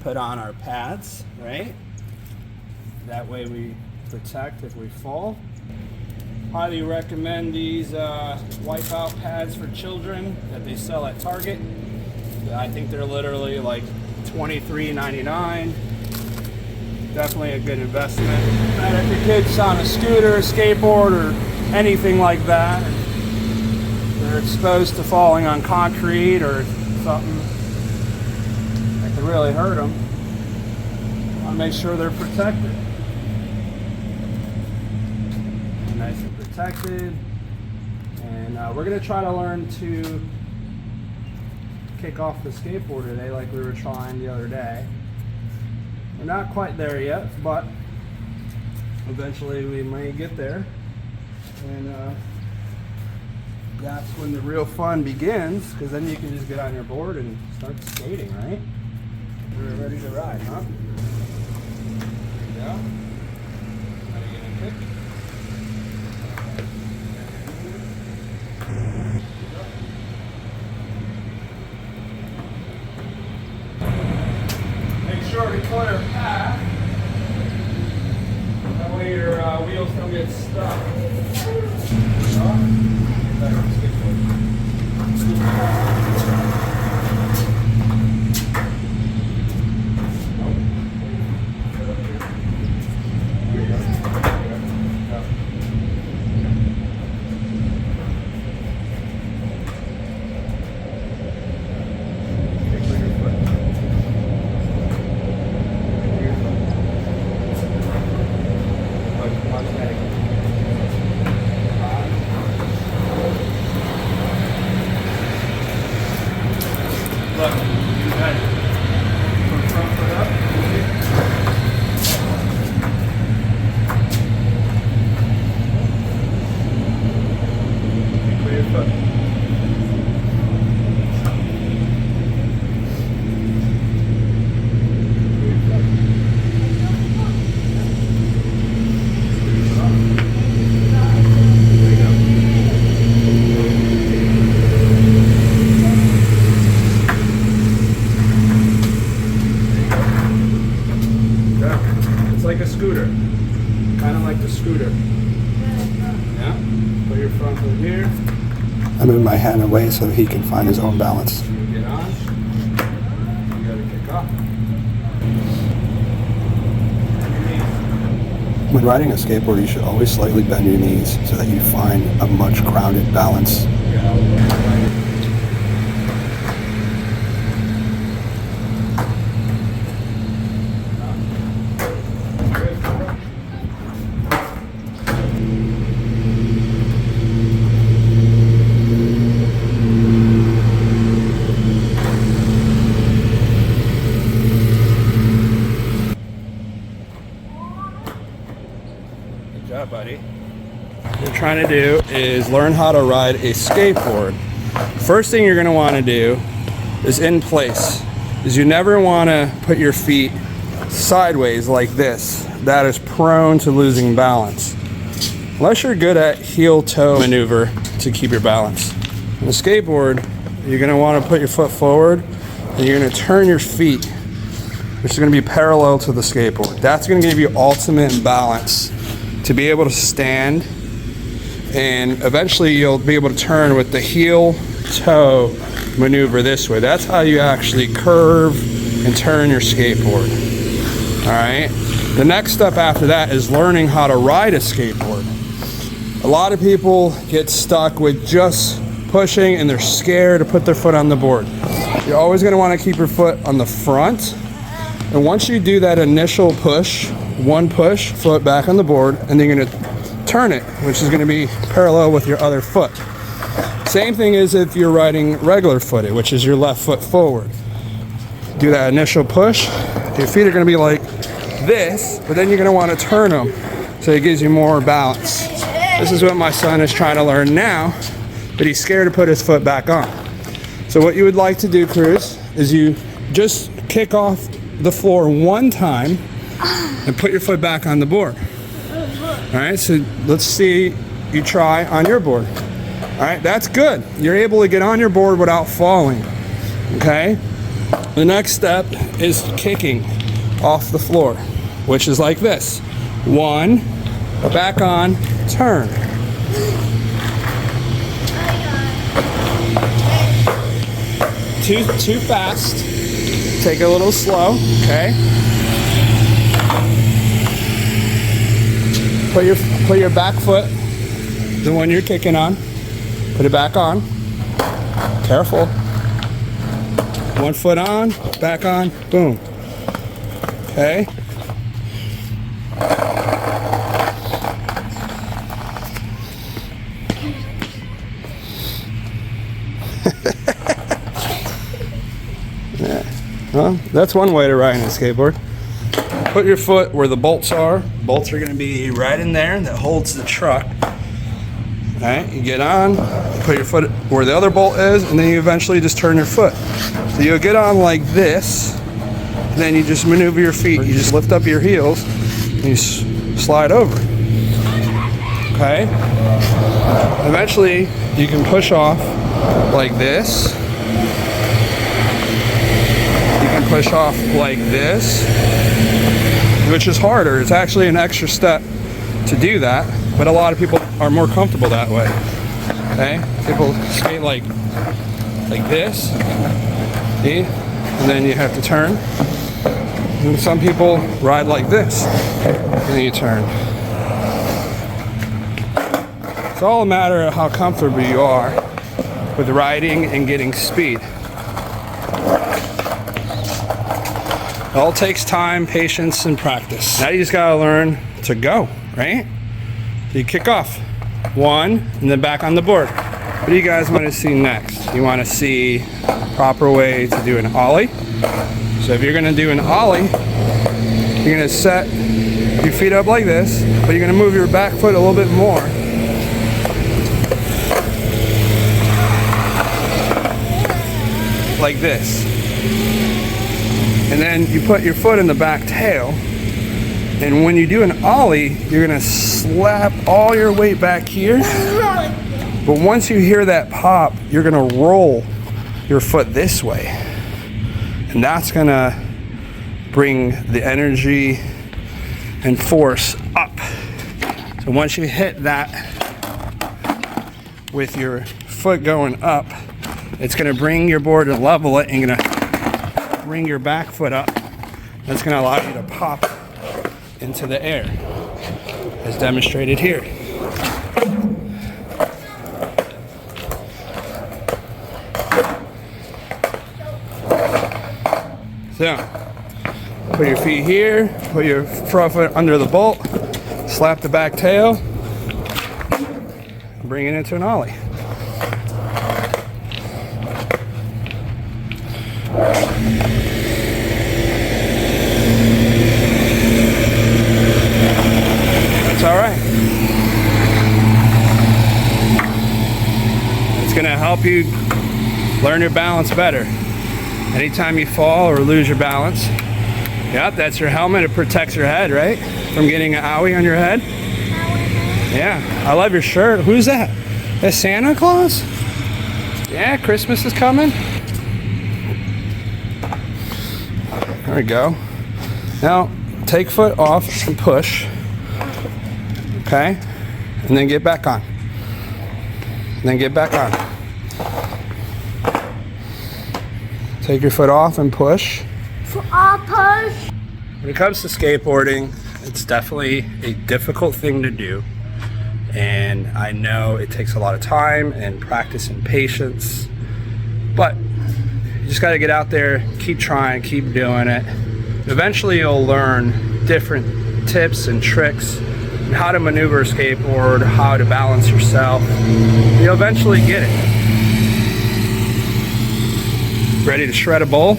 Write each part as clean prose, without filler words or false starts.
put on our pads, right? That way we protect if we fall. Highly recommend these wipeout pads for children that they sell at Target. I think they're literally like $23.99. Definitely a good investment. And if your kid's on a scooter, skateboard, or anything like that, they're exposed to falling on concrete or something that could really hurt them. Want to make sure they're protected. Nice and protected. And we're going to try to learn to kick off the skateboard today like we were trying the other day. We're not quite there yet, but eventually we may get there. And that's when the real fun begins, because then you can just get on your board and start skating, right? We're ready to ride, huh? There you go. Ready to get a kick? Make sure to clear a path. That way your wheels don't get stuck. Look, you got it. Put front foot up. Clear your foot. Like a scooter, kind of like the scooter. Yeah. Put your front foot here. I move my hand away so he can find his own balance. You get on. You gotta kick off. When riding a skateboard, you should always slightly bend your knees so that you find a much grounded balance. Good job, buddy. What you're trying to do is learn how to ride a skateboard. First thing you're going to want to do is in place. Is you never want to put your feet sideways like this. That is prone to losing balance. Unless you're good at heel-toe maneuver to keep your balance. On a skateboard, you're going to want to put your foot forward and you're going to turn your feet, which is going to be parallel to the skateboard. That's going to give you ultimate balance to be able to stand, and eventually you'll be able to turn with the heel-toe maneuver this way. That's how you actually curve and turn your skateboard. All right. The next step after that is learning how to ride a skateboard. A lot of people get stuck with just pushing and they're scared to put their foot on the board. You're always going to want to keep your foot on the front. And once you do that initial push, one push, foot back on the board, and then you're going to turn it, which is going to be parallel with your other foot. Same thing as if you're riding regular footed, which is your left foot forward. Do that initial push. Your feet are going to be like this, but then you're going to want to turn them so it gives you more balance. This is what my son is trying to learn now, but he's scared to put his foot back on. So what you would like to do, Cruz, is you just kick off the floor one time and put your foot back on the board. All right, so let's see you try on your board. All right, that's good. You're able to get on your board without falling, okay? The next step is kicking off the floor, which is like this. 1, back on, turn. Too fast. Take it a little slow, okay? Put your back foot, the one you're kicking on, put it back on. Careful. One foot on, back on, boom. Okay? Yeah. Well, that's one way to ride a skateboard. Put your foot where the bolts are. Bolts are going to be right in there that holds the truck. All right, you get on, put your foot where the other bolt is, and then you eventually just turn your foot. So you'll get on like this, and then you just maneuver your feet. You just lift up your heels, and you slide over. Okay? Eventually, you can push off like this. You can push off like this, which is harder. It's actually an extra step to do that, but a lot of people are more comfortable that way. Okay? People skate like this, see? And then you have to turn. And some people ride like this, and then you turn. It's all a matter of how comfortable you are with riding and getting speed. It all takes time, patience, and practice. Now you just gotta learn to go, right? So you kick off. 1, and then back on the board. What do you guys want to see next? You want to see a proper way to do an ollie? So if you're going to do an ollie, you're going to set your feet up like this, but you're going to move your back foot a little bit more. Like this. And then you put your foot in the back tail. And when you do an ollie, you're gonna slap all your weight back here. But once you hear that pop, you're gonna roll your foot this way. And that's gonna bring the energy and force up. So once you hit that with your foot going up, it's gonna bring your board and level it, and you're gonna bring your back foot up. That's gonna allow you to pop into the air, as demonstrated here. So, put your feet here, put your front foot under the bolt, slap the back tail, and bring it into an ollie. That's all right. It's gonna help you learn your balance better. Anytime you fall or lose your balance, yep, that's your helmet. It protects your head, right? From getting an owie on your head. Yeah, I love your shirt. Who's that? Is Santa Claus? Yeah, Christmas is coming. There we go. Now, take foot off and push. Okay? And then get back on. And then get back on. Take your foot off and push. Push. When it comes to skateboarding, it's definitely a difficult thing to do. And I know it takes a lot of time and practice and patience. But you just got to get out there, keep trying, keep doing it. Eventually you'll learn different tips and tricks and how to maneuver a skateboard, how to balance yourself. You'll eventually get it. Ready to shred a bowl?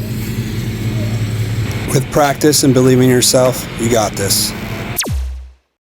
With practice and believing in yourself, you got this.